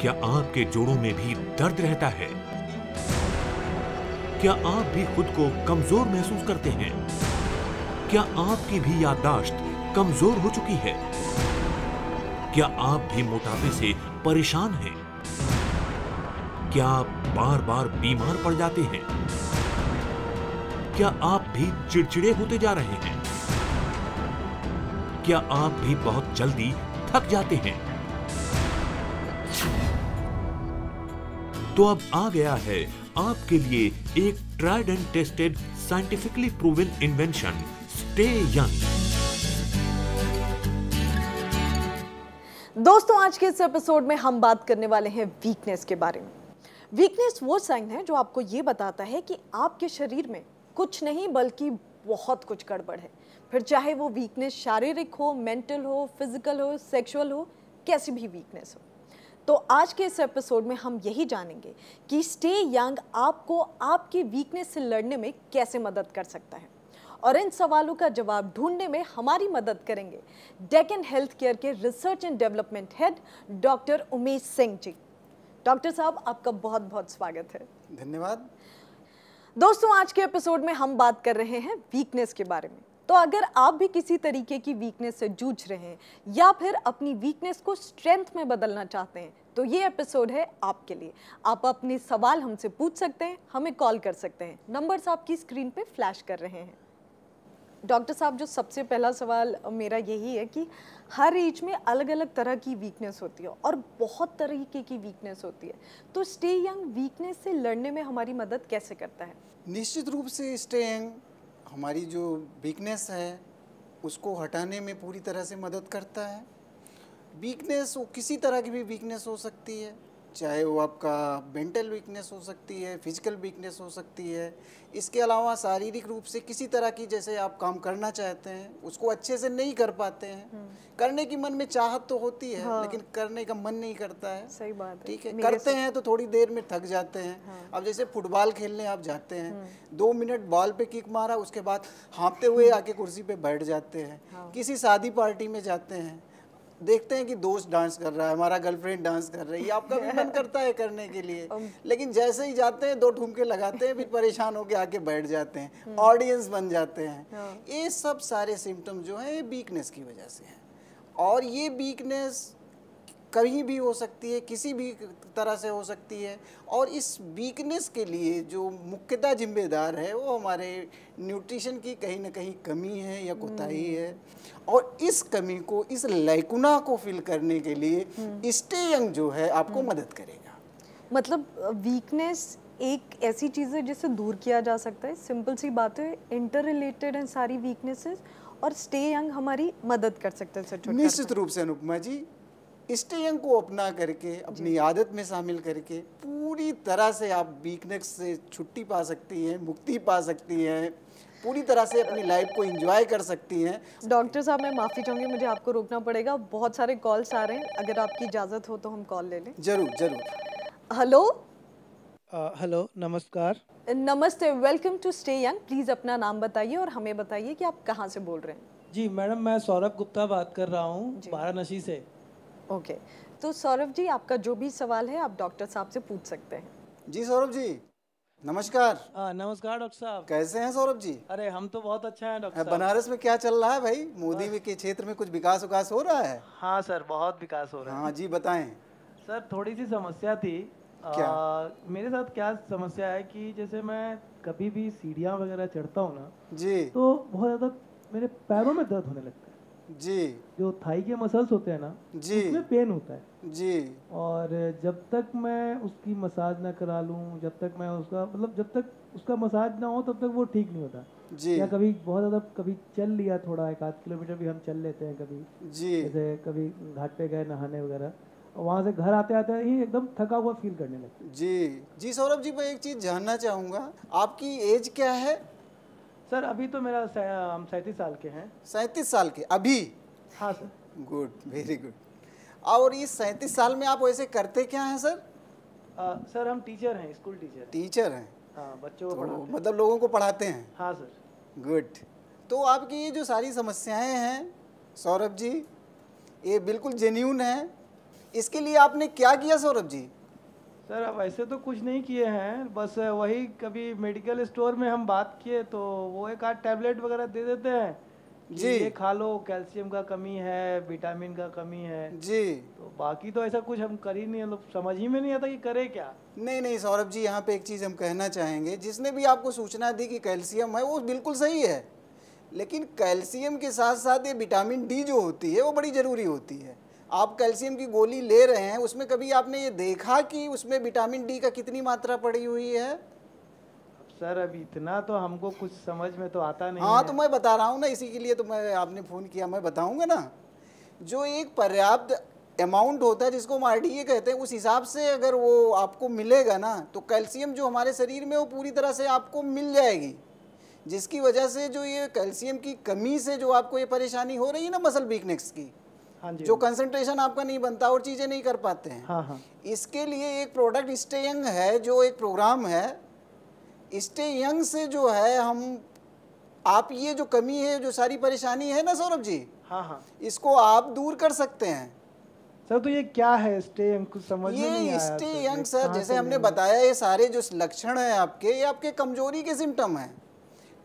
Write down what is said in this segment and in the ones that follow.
क्या आपके जोड़ों में भी दर्द रहता है? क्या आप भी खुद को कमजोर महसूस करते हैं? क्या आपकी भी याददाश्त कमजोर हो चुकी है? क्या आप भी मोटापे से परेशान हैं? क्या आप बार बार बीमार पड़ जाते हैं? क्या आप भी चिड़चिड़े होते जा रहे हैं? क्या आप भी बहुत जल्दी थक जाते हैं? तो अब आ गया है आपके लिए एक tried and tested scientifically proven invention, stay young. दोस्तों, आज के इस एपिसोड में हम बात करने वाले हैं वीकनेस के बारे में। वीकनेस वो साइन है जो आपको ये बताता है कि आपके शरीर में कुछ नहीं बल्कि बहुत कुछ गड़बड़ है। फिर चाहे वो वीकनेस शारीरिक हो, मेंटल हो, फिजिकल हो, सेक्सुअल हो, कैसी भी वीकनेस हो। तो आज के इस एपिसोड में हम यही जानेंगे कि स्टे यंग आपको आपकी वीकनेस से लड़ने में कैसे मदद कर सकता है। और इन सवालों का जवाब ढूंढने में हमारी मदद करेंगे डेकन हेल्थ केयर के research and development head doctor Umesh Singh ji. Doctor साहब, आपका बहुत बहुत स्वागत है। धन्यवाद। दोस्तों, आज के एपिसोड में हम बात कर रहे हैं वीकनेस के बारे में। तो अगर आप भी किसी तरीके की वीकनेस से जूझ रहे हैं या फिर अपनी वीकनेस को स्ट्रेंथ में बदलना चाहते हैं, तो ये एपिसोड है आपके लिए। आप अपने सवाल हमसे पूछ सकते हैं, हमें कॉल कर सकते हैं। नंबर्स आपकी स्क्रीन पे फ्लैश कर रहे हैं। डॉक्टर साहब, जो सबसे पहला सवाल मेरा यही है कि हर एज में अलग अलग तरह की वीकनेस होती है और बहुत तरीके की वीकनेस होती है। तो स्टे यंग वीकनेस से लड़ने में हमारी मदद कैसे करता है? निश्चित रूप से स्टे यंग हमारी जो वीकनेस है उसको हटाने में पूरी तरह से मदद करता है। वीकनेस वो किसी तरह की भी वीकनेस हो सकती है, चाहे वो आपका मेंटल वीकनेस हो सकती है, फिजिकल वीकनेस हो सकती है। इसके अलावा शारीरिक रूप से किसी तरह की, जैसे आप काम करना चाहते हैं उसको अच्छे से नहीं कर पाते हैं। करने की मन में चाहत तो होती है, हाँ। लेकिन करने का मन नहीं करता है। सही बात है। ठीक है, करते हैं तो थोड़ी देर में थक जाते हैं। हाँ। अब जैसे फुटबॉल खेलने आप जाते हैं, 2 मिनट बॉल पे किक मारा, उसके बाद हाँफते हुए आके कुर्सी पे बैठ जाते हैं। हाँ। किसी शादी पार्टी में जाते हैं, देखते हैं कि दोस्त डांस कर रहा है, हमारा गर्लफ्रेंड डांस कर रही है, आपका भी मन करता है करने के लिए, लेकिन जैसे ही जाते हैं 2 ठुमके लगाते हैं, फिर परेशान होकर आके बैठ जाते हैं, ऑडियंस बन जाते हैं। ये सब सारे सिम्टम जो हैं ये वीकनेस की वजह से हैं। और ये वीकनेस कहीं भी हो सकती है, किसी भी तरह से हो सकती है। और इस वीकनेस के लिए जो मुख्यतः जिम्मेदार है वो हमारे न्यूट्रिशन की कहीं ना कहीं कमी है या कोताही है। और इस कमी को, इस लैकुना को फिल करने के लिए स्टे यंग जो है आपको मदद करेगा। मतलब वीकनेस एक ऐसी चीज़ है जिसे दूर किया जा सकता है। सिंपल सी बात है, इंटर रिलेटेड हैं सारी वीकनेसेस और स्टे यंग हमारी मदद कर सकते हैं। निश्चित रूप से अनुपमा जी, स्टे यंग को अपना करके, अपनी आदत में शामिल करके पूरी तरह से आप वीकनेस से छुट्टी पा सकती हैं, मुक्ति पा सकती हैं, पूरी तरह से अपनी लाइफ को एंजॉय कर सकती हैं। डॉक्टर साहब, मैं माफ़ी चाहूँगी, मुझे आपको रोकना पड़ेगा, बहुत सारे कॉल्स आ रहे हैं। अगर आपकी इजाज़त हो तो हम कॉल ले लें। जरूर जरूर। हेलो। हेलो, नमस्कार। नमस्ते, welcome to stay young. Please अपना नाम बताइए और हमें बताइए कि आप कहाँ से बोल रहे हैं। जी मैडम, मैं सौरभ गुप्ता बात कर रहा हूँ, वाराणसी से। ओके, तो सौरभ जी, आपका जो भी सवाल है आप डॉक्टर साहब से पूछ सकते हैं। जी सौरभ जी, नमस्कार। नमस्कार डॉक्टर साहब। कैसे हैं सौरभ जी? अरे हम तो बहुत अच्छा है डॉक्टर साहब। बनारस में क्या चल रहा है भाई? मोदी के क्षेत्र में कुछ विकास हो रहा है? हाँ सर, बहुत विकास हो रहा है। हाँ जी, बताएं। सर, थोड़ी सी समस्या थी। क्या? मेरे साथ क्या समस्या है कि जैसे मैं कभी भी सीढ़ियाँ वगैरह चढ़ता हूँ ना जी, तो बहुत ज़्यादा मेरे पैरों में दर्द होने लगता है जी। जो थाई के मसल्स होते हैं ना, जी, उसमें पेन होता है जी। और जब तक मैं उसकी मसाज ना करा लूँ, जब तक मैं उसका जब तक उसका मसाज ना हो तब तक वो ठीक नहीं होता जी। या कभी बहुत ज़्यादा कभी चल लिया, थोड़ा 1-8 किलोमीटर भी हम चल लेते हैं कभी जी, जैसे कभी घाट पे गए नहाने वगैरह, और वहाँ से घर आते आते ही एकदम थका हुआ फील करने लगता है। जी जी। सौरभ जी, मैं एक चीज़ जानना चाहूँगा, आपकी एज क्या है? सर अभी तो मेरा हम 37 साल के हैं। 37 साल के अभी? हाँ सर। Good, very good. और इस 37 साल में आप वैसे करते क्या हैं सर? सर हम टीचर हैं, स्कूल टीचर। टीचर हैं? हाँ, बच्चों को पढ़ाते हैं। मतलब लोगों को पढ़ाते हैं? हाँ सर। गुड। तो आपकी ये जो सारी समस्याएं हैं सौरभ जी, ये बिल्कुल जेन्यून है। इसके लिए आपने क्या किया सौरभ जी? सर अब ऐसे तो कुछ नहीं किए हैं, बस वही कभी मेडिकल स्टोर में हम बात किए तो वो एक आध टैबलेट वगैरह दे देते हैं कि जी। ये खा लो, कैल्शियम का कमी है, विटामिन का कमी है जी। तो बाकी तो ऐसा कुछ हम कर ही नहीं, मतलब समझ ही में नहीं आता कि करे क्या। नहीं नहीं सौरभ जी, यहाँ पे एक चीज़ हम कहना चाहेंगे, जिसने भी आपको सूचना दी कि कैल्शियम है वो बिल्कुल सही है, लेकिन कैल्शियम के साथ साथ ये विटामिन डी जो होती है वो बड़ी ज़रूरी होती है। आप कैल्शियम की गोली ले रहे हैं, उसमें कभी आपने ये देखा कि उसमें विटामिन डी का कितनी मात्रा पड़ी हुई है? सर अभी इतना तो हमको कुछ समझ में तो आता नहीं हाँ है। तो मैं बता रहा हूँ ना, इसी के लिए तो मैं आपने फ़ोन किया, मैं बताऊँगा ना। जो एक पर्याप्त अमाउंट होता है जिसको हम RDA कहते हैं, उस हिसाब से अगर वो आपको मिलेगा ना तो कैल्शियम जो हमारे शरीर में वो पूरी तरह से आपको मिल जाएगी, जिसकी वजह से जो ये कैल्शियम की कमी से जो आपको ये परेशानी हो रही है ना, मसल वीकनेस की, हाँ जी, जो कंसंट्रेशन आपका नहीं बनता और चीज़ें नहीं कर पाते हैं, हाँ हाँ, इसके लिए एक प्रोडक्ट स्टे यंग है, जो एक प्रोग्राम है स्टे यंग से जो है हम आप ये जो कमी है, जो सारी परेशानी है ना सौरभ जी, हाँ हाँ। इसको आप दूर कर सकते हैं। सर तो ये क्या है स्टे यंग, कुछ समझ में नहीं ये आया स्टे सर, यंग ये सर, कहाँ जैसे से हमने लेंगे? बताया, ये सारे जो लक्षण हैं आपके, ये आपके कमजोरी के सिम्टम हैं।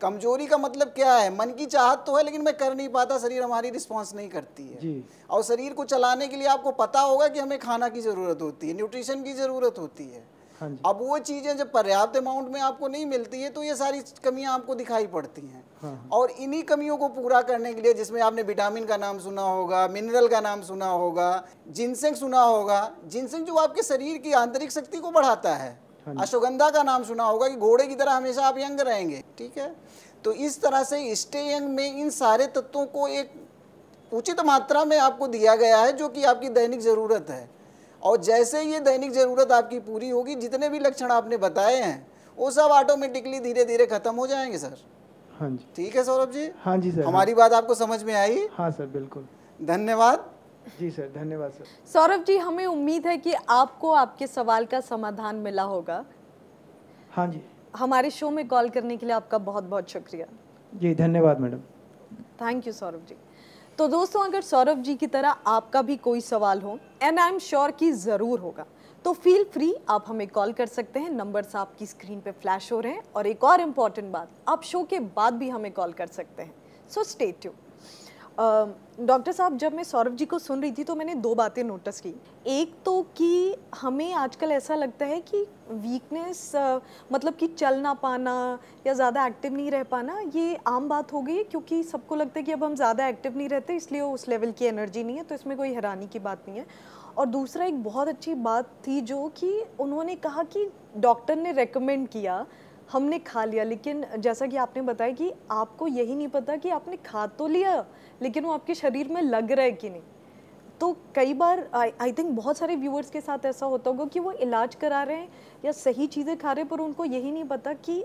कमजोरी का मतलब क्या है? मन की चाहत तो है लेकिन मैं कर नहीं पाता, शरीर हमारी रिस्पॉन्स नहीं करती है जी। और शरीर को चलाने के लिए आपको पता होगा कि हमें खाना की ज़रूरत होती है, न्यूट्रिशन की ज़रूरत होती है। हाँ जी। अब वो चीज़ें जब पर्याप्त अमाउंट में आपको नहीं मिलती है तो ये सारी कमियां आपको दिखाई पड़ती हैं। हाँ। और इन्हीं कमियों को पूरा करने के लिए, जिसमें आपने विटामिन का नाम सुना होगा, मिनरल का नाम सुना होगा, जिनसेंग सुना होगा, जिनसेंग जो आपके शरीर की आंतरिक शक्ति को बढ़ाता है, अश्वगंधा का नाम सुना होगा कि घोड़े की तरह हमेशा आप यंग रहेंगे, ठीक है। तो इस तरह से स्टे यंग में इन सारे तत्वों को एक उचित मात्रा में आपको दिया गया है, जो कि आपकी दैनिक ज़रूरत है। और जैसे ये दैनिक ज़रूरत आपकी पूरी होगी, जितने भी लक्षण आपने बताए हैं वो सब ऑटोमेटिकली धीरे धीरे खत्म हो जाएंगे सर। हाँ जी। ठीक है सौरभ जी? हाँ जी सर। हमारी बात आपको समझ में आई? हाँ सर बिल्कुल। धन्यवाद। जी सर, धन्यवाद सर। सौरभ जी, हमें उम्मीद है कि आपको आपके सवाल का समाधान मिला होगा। हाँ जी। हमारे शो में कॉल करने के लिए आपका बहुत बहुत शुक्रिया। जी धन्यवाद madam. Thank you Saurabh ji. तो दोस्तों, अगर सौरभ जी की तरह आपका भी कोई सवाल हो, एंड आई एम श्योर कि ज़रूर होगा, तो फील फ्री, आप हमें कॉल कर सकते हैं। नंबर्स आपकी स्क्रीन पे फ्लैश हो रहे हैं। और एक और इम्पॉर्टेंट बात, आप शो के बाद भी हमें कॉल कर सकते हैं। So stay tuned. डॉक्टर साहब, जब मैं सौरभ जी को सुन रही थी तो मैंने दो बातें नोटिस की। एक तो कि हमें आजकल ऐसा लगता है कि वीकनेस मतलब कि चल ना पाना या ज़्यादा एक्टिव नहीं रह पाना, ये आम बात हो गई है, क्योंकि सबको लगता है कि अब हम ज़्यादा एक्टिव नहीं रहते इसलिए उस लेवल की एनर्जी नहीं है, तो इसमें कोई हैरानी की बात नहीं है। और दूसरा, एक बहुत अच्छी बात थी जो कि उन्होंने कहा कि डॉक्टर ने रेकमेंड किया, हमने खा लिया, लेकिन जैसा कि आपने बताया कि आपको यही नहीं पता कि आपने खा तो लिया लेकिन वो आपके शरीर में लग रहा है कि नहीं। तो कई बार आई थिंक बहुत सारे व्यूअर्स के साथ ऐसा होता होगा कि वो इलाज करा रहे हैं या सही चीज़ें खा रहे हैं, पर उनको यही नहीं पता कि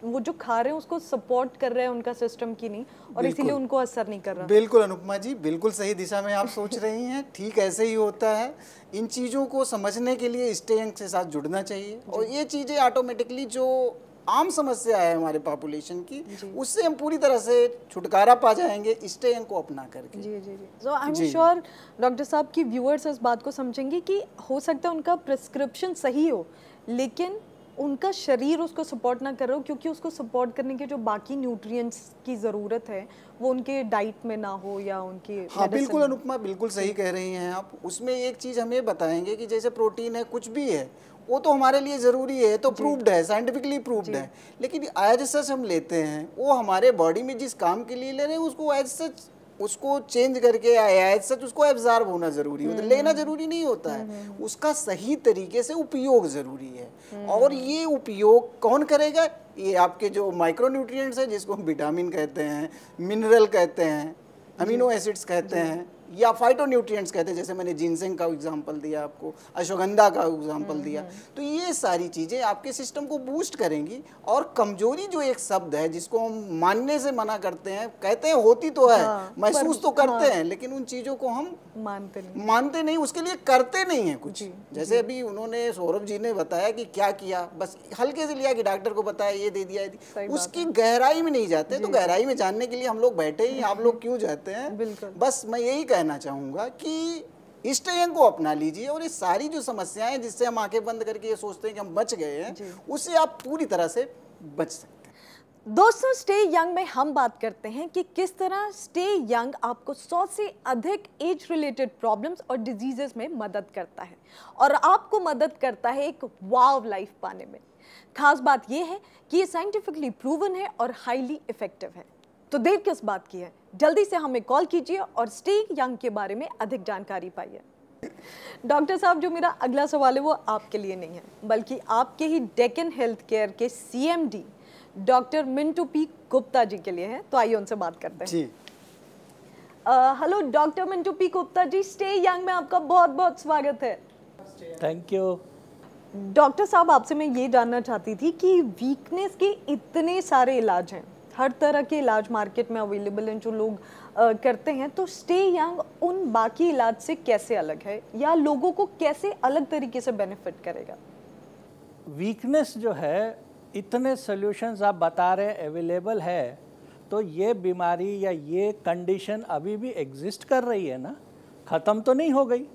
वो जो खा रहे हैं उसको सपोर्ट कर रहे हैं उनका सिस्टम की नहीं, और इसीलिए उनको असर नहीं कर रहा। बिल्कुल अनुपमा जी, बिल्कुल सही दिशा में आप सोच रही हैं। ठीक ऐसे ही होता है। इन चीज़ों को समझने के लिए स्टे यंग के साथ जुड़ना चाहिए, और ये चीज़ें ऑटोमेटिकली जो आम समस्या है हमारे पॉपुलेशन की, उससे हम पूरी तरह से छुटकारा पा जाएंगे स्टे यंग को अपना करके। जी जी जी। सो आई एम श्योर डॉक्टर साहब की व्यूअर्स इस बात को समझेंगे कि हो सकता है उनका प्रिस्क्रिप्शन सही हो लेकिन उनका शरीर उसको सपोर्ट ना कर रहा हो, क्योंकि उसको सपोर्ट करने के जो बाकी न्यूट्रिएंट्स की ज़रूरत है वो उनके डाइट में ना हो या उनके। हाँ बिल्कुल अनुपमा, बिल्कुल सही कह रही हैं आप। उसमें एक चीज़ हमें बताएंगे कि जैसे प्रोटीन है, कुछ भी है, वो तो हमारे लिए ज़रूरी है, तो प्रूव्ड है, साइंटिफिकली प्रूव्ड है, लेकिन एज सच हम लेते हैं, वो हमारे बॉडी में जिस काम के लिए ले रहे हैं उसको एज सच उसको चेंज करके एज सच उसको एब्जॉर्ब होना ज़रूरी होता है। लेना ज़रूरी नहीं होता है, उसका सही तरीके से उपयोग ज़रूरी है। और ये उपयोग कौन करेगा? ये आपके जो माइक्रो न्यूट्रिएंट्स है, जिसको हम विटामिन कहते हैं, मिनरल कहते हैं, अमीनो एसिड्स कहते हैं, या फाइटोन्यूट्रिएंट्स कहते हैं, जैसे मैंने जिनसेंग का एग्जांपल दिया आपको, अश्वगंधा का एग्जांपल दिया। तो ये सारी चीज़ें आपके सिस्टम को बूस्ट करेंगी। और कमजोरी जो एक शब्द है जिसको हम मानने से मना करते हैं, कहते हैं होती तो है, महसूस तो करते हैं, लेकिन उन चीज़ों को हम मानते नहीं, उसके लिए करते नहीं हैं कुछ। जैसे अभी उन्होंने सौरभ जी ने बताया कि क्या किया, बस हल्के से लिया कि डॉक्टर को बताया, ये दे दिया, उसकी गहराई में नहीं जाते। तो गहराई में जानने के लिए हम लोग बैठे ही, आप लोग क्यों जाते हैं? बस मैं यही कहना चाहूँगा कि स्टे यंग को अपना लीजिए और ये सारी जो समस्याएं हैं जिससे हम आंखें बंद करके ये सोचते हैं कि हम बच गए हैं, उससे आप पूरी तरह से बच सकते हैं। दोस्तों, स्टे यंग में हम बात करते हैं कि किस तरह स्टे यंग आपको 100 से अधिक एज रिलेटेड प्रॉब्लम्स और डिजीजेस में मदद करता है और आपको मदद करता है एक वाव लाइफ पाने में। खास बात यह है कि ये साइंटिफिकली प्रूवन है और हाईली इफेक्टिव है। तो देर किस बात की है, जल्दी से हमें कॉल कीजिए और स्टे यंग के बारे में अधिक जानकारी पाइए। डॉक्टर साहब, जो मेरा अगला सवाल है वो आपके लिए नहीं है, बल्कि आपके ही डेकन हेल्थ केयर के CMD doctor Mintu P Gupta ji के लिए है। तो आइए उनसे बात करते हैं जी। Hello doctor Mintu P Gupta ji, stay young में आपका बहुत बहुत स्वागत है। Thank you. डॉक्टर साहब, आपसे मैं ये जानना चाहती थी कि वीकनेस के इतने सारे इलाज हैं, हर तरह के इलाज मार्केट में अवेलेबल हैं जो लोग करते हैं, तो स्टे यंग उन बाकी इलाज से कैसे अलग है या लोगों को कैसे अलग तरीके से बेनिफिट करेगा? वीकनेस जो है, इतने सॉल्यूशंस आप बता रहे अवेलेबल है, तो ये बीमारी या ये कंडीशन अभी भी एग्जिस्ट कर रही है ना, ख़त्म तो नहीं हो गई।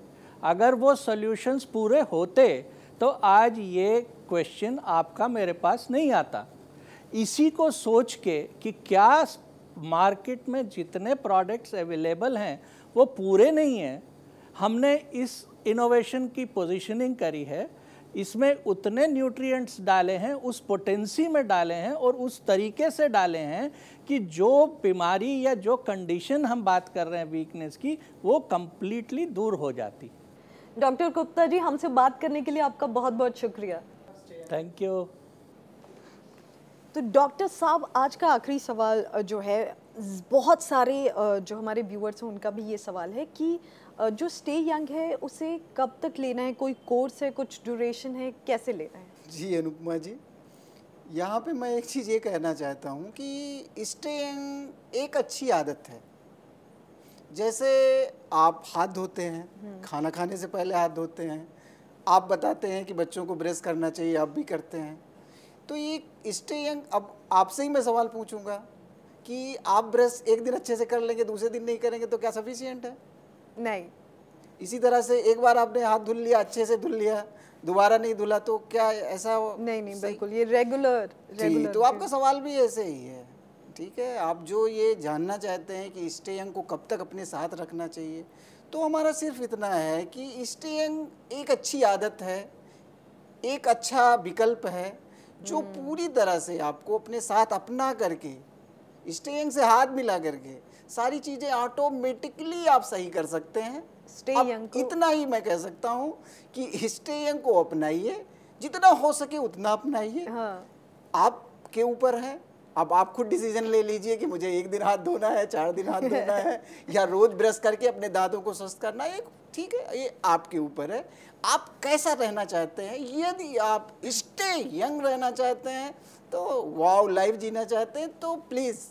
अगर वो सॉल्यूशंस पूरे होते तो आज ये क्वेश्चन आपका मेरे पास नहीं आता। इसी को सोच के कि क्या मार्केट में जितने प्रोडक्ट्स अवेलेबल हैं वो पूरे नहीं हैं, हमने इस इनोवेशन की पोजीशनिंग करी है। इसमें उतने न्यूट्रिएंट्स डाले हैं, उस पोटेंसी में डाले हैं और उस तरीके से डाले हैं कि जो बीमारी या जो कंडीशन हम बात कर रहे हैं वीकनेस की, वो कंप्लीटली दूर हो जाती। डॉक्टर गुप्ता जी, हमसे बात करने के लिए आपका बहुत बहुत शुक्रिया। Thank you. तो डॉक्टर साहब, आज का आखिरी सवाल जो है, बहुत सारे जो हमारे व्यूअर्स हैं उनका भी ये सवाल है कि जो स्टे यंग है उसे कब तक लेना है, कोई कोर्स है, कुछ ड्यूरेशन है, कैसे लेना है? जी अनुपमा जी, यहाँ पे मैं एक चीज़ ये कहना चाहता हूँ कि स्टे यंग एक अच्छी आदत है। जैसे आप हाथ धोते हैं, खाना खाने से पहले हाथ धोते हैं, आप बताते हैं कि बच्चों को ब्रश करना चाहिए, आप भी करते हैं, तो ये स्टे यंग। अब आपसे ही मैं सवाल पूछूंगा कि आप ब्रश एक दिन अच्छे से कर लेंगे, दूसरे दिन नहीं करेंगे तो क्या सफिशिएंट है? नहीं। इसी तरह से एक बार आपने हाथ धुल लिया, अच्छे से धुल लिया, दोबारा नहीं धुला तो क्या ऐसा? नहीं, बिल्कुल ये रेगुलर। तो आपका सवाल भी ऐसे ही है। ठीक है, आप जो ये जानना चाहते हैं कि स्टे यंग को कब तक अपने साथ रखना चाहिए, तो हमारा सिर्फ इतना है कि स्टे यंग एक अच्छी आदत है, एक अच्छा विकल्प है जो पूरी तरह से आपको अपने साथ अपना करके, स्टे यंग से हाथ मिला करके सारी चीज़ें ऑटोमेटिकली आप सही कर सकते हैं। स्टे यंग को इतना ही मैं कह सकता हूँ कि स्टे यंग को अपनाइए, जितना हो सके उतना अपनाइए। हाँ। आपके ऊपर है, अब आप खुद डिसीजन ले लीजिए कि मुझे एक दिन हाथ धोना है, 4 दिन हाथ धोना है या रोज ब्रश करके अपने दांतों को स्वस्थ करना है। ठीक है, ये आपके ऊपर है, आप कैसा रहना चाहते हैं। यदि आप स्टे यंग रहना चाहते हैं, तो वाव लाइफ जीना चाहते हैं, तो प्लीज,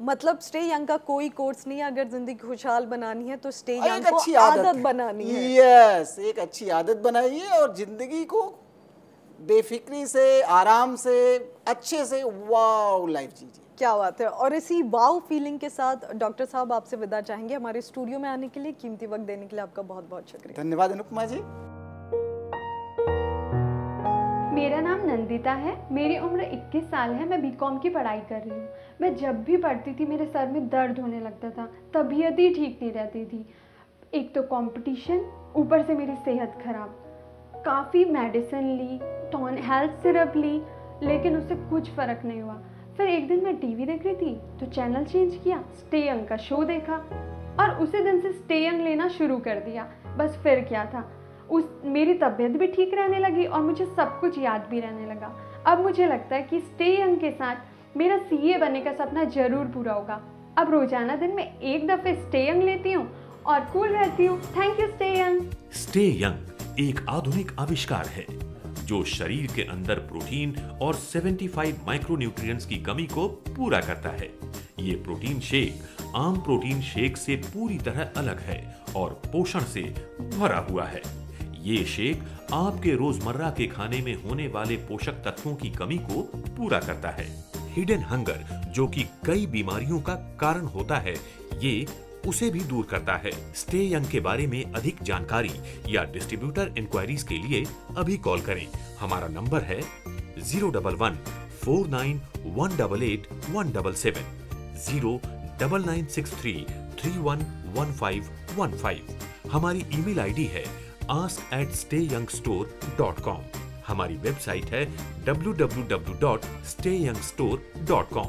मतलब स्टे यंग का कोई कोर्स नहीं है। अगर जिंदगी खुशहाल बनानी है तो स्टे यंग को आदत बनानी है। यस, एक अच्छी आदत बनाइए और जिंदगी को बेफिक्री से, आराम से, अच्छे से वाव लाइफ जीजिए। क्या बात है। और इसी वाव फीलिंग के साथ डॉक्टर साहब आपसे विदा चाहेंगे। हमारे स्टूडियो में आने के लिए, कीमती वक्त देने के लिए आपका बहुत बहुत शुक्रिया। धन्यवाद अनुपमा जी। मेरा नाम नंदिता है, मेरी उम्र 21 साल है, मैं बीकॉम की पढ़ाई कर रही हूँ। मैं जब भी पढ़ती थी मेरे सर में दर्द होने लगता था, तबीयत ही ठीक नहीं रहती थी। एक तो कंपटीशन, ऊपर से मेरी सेहत खराब। काफ़ी मेडिसिन ली, हेल्थ सिरप ली, लेकिन उससे कुछ फ़र्क नहीं हुआ। फिर एक दिन मैं टीवी देख रही थी तो चैनल चेंज किया, स्टे यंग का शो देखा और उसी दिन से स्टे यंग लेना शुरू कर दिया। बस फिर क्या था, मेरी तबीयत भी ठीक रहने लगी और मुझे सब कुछ याद भी रहने लगा। अब मुझे लगता है कि स्टे यंग के साथ मेरा CA बनने का सपना ज़रूर पूरा होगा। अब रोजाना दिन में एक दफ़े स्टे यंग लेती हूँ और कूल रहती हूँ। Thank you stay young. Stay young एक आधुनिक आविष्कार है जो शरीर के अंदर प्रोटीन और 75 माइक्रोन्यूट्रिएंट्स की कमी को पूरा करता है। ये प्रोटीन शेक आम प्रोटीन शेक से पूरी तरह अलग है और पोषण से भरा हुआ है। ये शेक आपके रोजमर्रा के खाने में होने वाले पोषक तत्वों की कमी को पूरा करता है। हिडन हंगर, जो कि कई बीमारियों का कारण होता है, ये उसे भी दूर करता है। स्टे यंग के बारे में अधिक जानकारी या डिस्ट्रीब्यूटर इंक्वायरीज के लिए अभी कॉल करें। हमारा नंबर है 011-49188177, 09963311515। हमारी ईमेल आईडी है ask@stayyoungstore.com। हमारी वेबसाइट है www.stayyoungstore.com।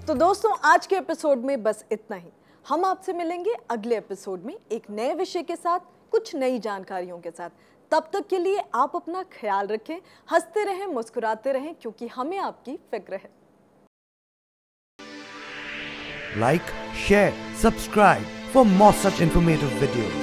तो दोस्तों, आज के एपिसोड में बस इतना ही। हम आपसे मिलेंगे अगले एपिसोड में एक नए विषय के साथ, कुछ नई जानकारियों के साथ। तब तक के लिए आप अपना ख्याल रखें, हंसते रहें, मुस्कुराते रहें, क्योंकि हमें आपकी फिक्र है। Like, share, subscribe for more such informative videos.